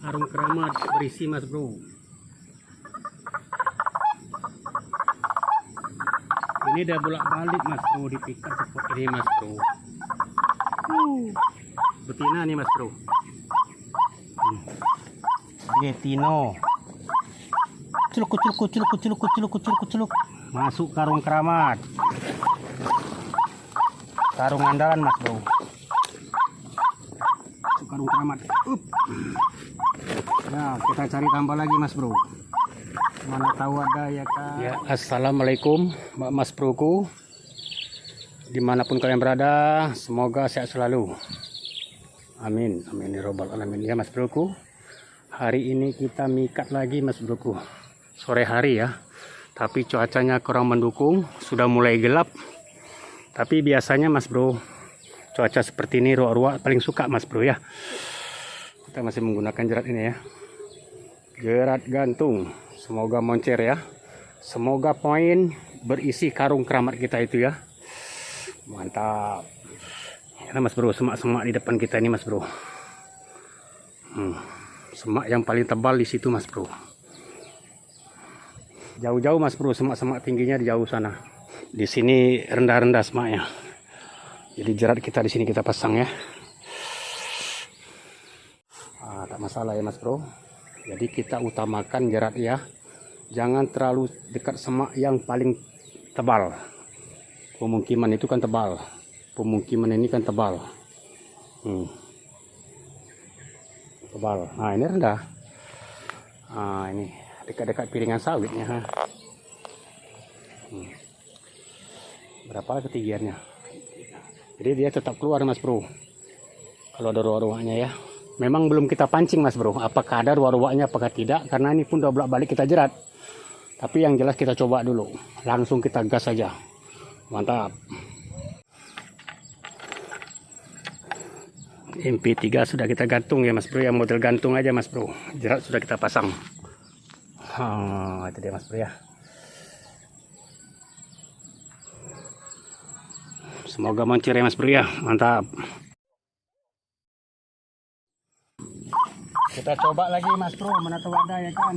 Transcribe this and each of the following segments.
karung keramat berisi mas bro. Ini udah bolak-balik mas bro, dipikat seperti ini mas bro. Betina nih mas bro. Betina. Culuk. Masuk karung keramat. Karung andalan mas bro. Masuk karung keramat. Nah, kita cari tambah lagi mas bro. Mana tahu ada ya kan. Ya, assalamualaikum mas broku. Dimanapun kalian berada, semoga sehat selalu. Amin, amin ya robbal alamin ya mas broku. Hari ini kita mikat lagi mas broku. Sore hari ya. Tapi cuacanya kurang mendukung, sudah mulai gelap. Tapi biasanya mas bro, cuaca seperti ini ruak-ruak paling suka mas bro ya. Kita masih menggunakan jerat ini ya. Jerat gantung. Semoga moncer ya. Semoga poin berisi karung keramat kita itu ya. Mantap. Ini mas bro, semak-semak di depan kita ini mas bro. Semak yang paling tebal di situ mas bro. Jauh-jauh mas bro, semak-semak tingginya di jauh sana. Di sini rendah-rendah semaknya. Jadi jerat kita di sini kita pasang ya. Tak masalah ya mas bro. Jadi kita utamakan jerat ya. Jangan terlalu dekat semak yang paling tebal. Pemukiman itu kan tebal. Pemukiman ini kan tebal. Tebal. Nah ini rendah. Nah ini dekat-dekat piringan sawitnya. Berapa ketinggiannya? Jadi dia tetap keluar mas bro. Kalau ada ruak-ruaknya ya. Memang belum kita pancing mas bro. Apakah ada ruak-ruaknya apakah tidak. Karena ini pun udah bolak-balik kita jerat. Tapi yang jelas kita coba dulu. Langsung kita gas saja. Mantap. MP3 sudah kita gantung ya mas bro. Yang model gantung aja mas bro. Jerat sudah kita pasang. Itu dia mas bro ya. Semoga moncer ya mas bro ya. Mantap. Kita coba lagi mas bro. Mana tahu ada ya kan.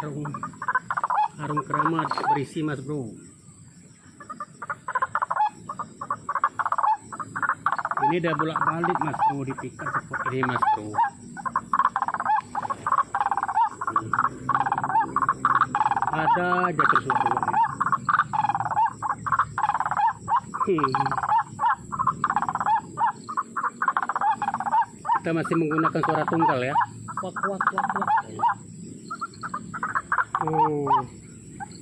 karung keramat berisi mas bro. Ini udah bolak balik mas bro dipikat seperti ini mas bro. Ada aja terus suara-suaranya. Kita masih menggunakan suara tunggal ya. Wak wak wak wak.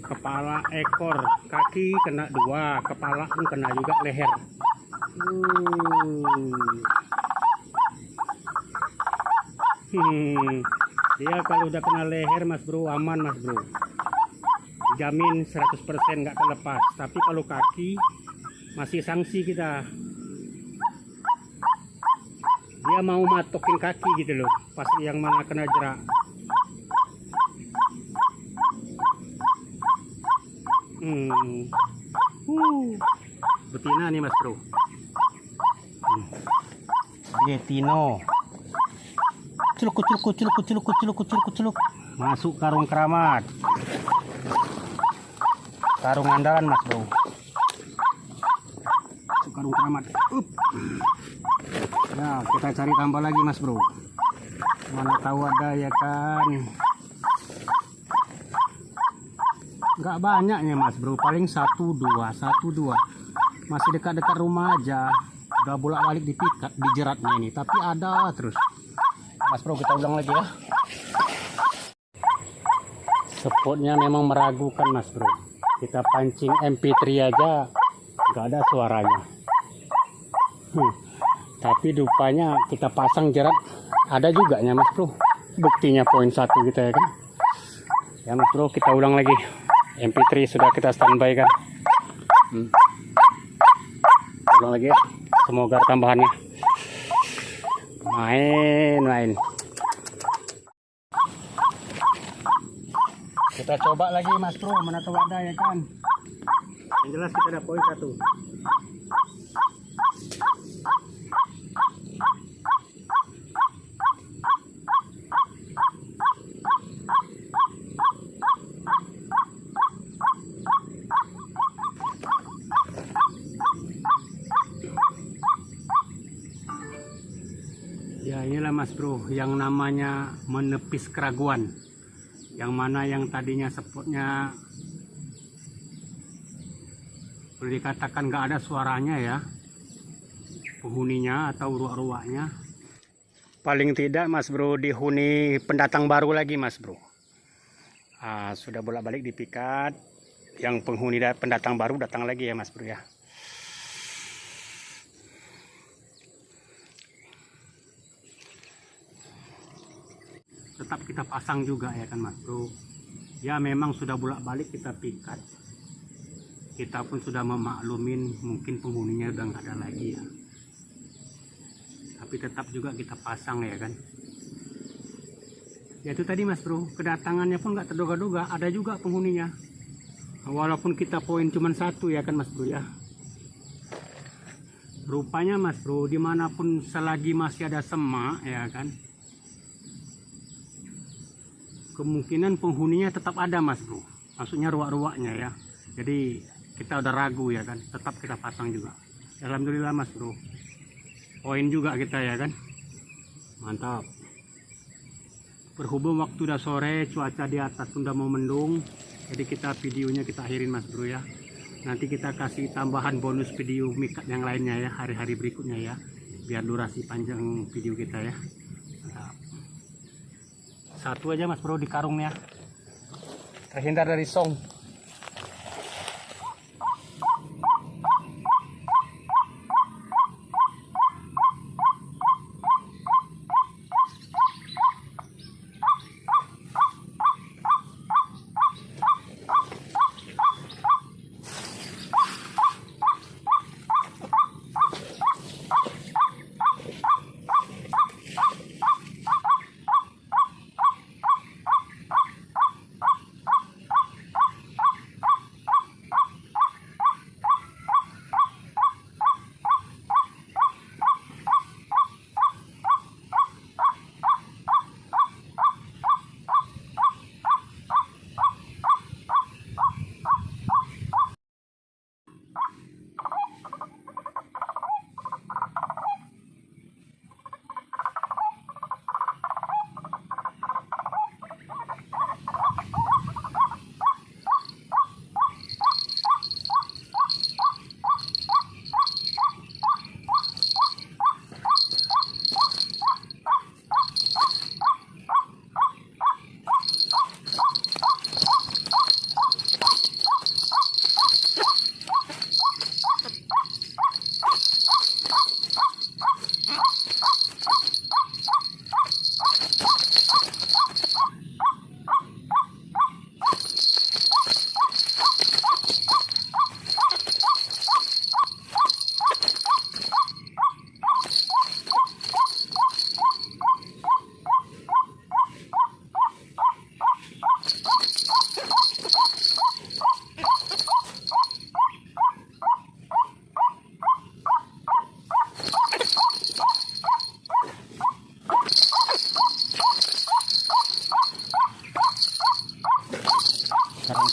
Kepala, ekor, kaki kena 2, kepala pun kena juga leher. Dia kalau udah kena leher mas bro aman mas bro, jamin 100% nggak terlepas. Tapi kalau kaki masih sanksi kita. Dia mau matokin kaki gitu loh, pas yang mana kena jerak. Betina nih mas bro. Betina. Celuk. Masuk karung keramat. Karung andalan mas bro. Masuk karung keramat. Ya kita cari tambah lagi mas bro. Mana tahu ada ya kan. Nggak banyaknya mas bro, paling 1-2. Masih dekat-dekat rumah aja. Udah bolak-balik dipikat, dijeratnya ini, tapi ada terus. Mas bro kita ulang lagi ya. Spotnya memang meragukan mas bro. Kita pancing MP3 aja nggak ada suaranya. Tapi rupanya kita pasang jerat ada juga nya mas bro. Buktinya poin 1 kita ya kan. Ya mas bro kita ulang lagi. MP3 sudah kita standby kan. Ulang lagi ya. Semoga tambahannya. Main. Kita coba lagi mas bro, mana tahu ada ya kan. Yang jelas kita ada poin 1. Ya inilah mas bro yang namanya menepis keraguan, yang mana yang tadinya spotnya boleh dikatakan nggak ada suaranya ya penghuninya atau ruak-ruaknya. Paling tidak mas bro dihuni pendatang baru lagi mas bro. Sudah bolak-balik dipikat, yang penghuni pendatang baru datang lagi ya mas bro ya. Tetap kita pasang juga ya kan mas bro. Ya memang sudah bolak-balik kita pikat, kita pun sudah memaklumin mungkin penghuninya udah nggak ada lagi ya, tapi tetap juga kita pasang ya kan. Ya itu tadi mas bro, kedatangannya pun nggak terduga-duga, ada juga penghuninya, walaupun kita poin cuma 1 ya kan mas bro ya. Rupanya mas bro dimanapun selagi masih ada semak ya kan, kemungkinan penghuninya tetap ada mas bro, maksudnya ruak-ruaknya ya. Jadi kita udah ragu ya kan, tetap kita pasang juga. Alhamdulillah mas bro, poin juga kita ya kan, mantap. Berhubung waktu udah sore, cuaca di atas sudah mau mendung, jadi kita videonya kita akhirin mas bro ya. Nanti kita kasih tambahan bonus video mikat yang lainnya ya, hari-hari berikutnya ya, biar durasi panjang video kita ya. Mantap. 1 aja mas bro di karungnya, terhindar dari song.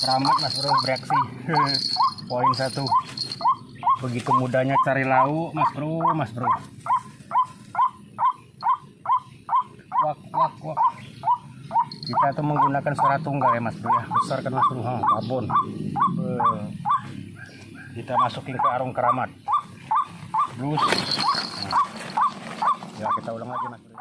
Keramat mas bro bereaksi. Poin 1. Begitu mudahnya cari lauk mas bro. Wak. Kita tuh menggunakan suara tunggal ya mas bro ya. Besar kan mas bro, babon. Kita masukin ke arung keramat. Terus, ya kita ulang lagi mas bro.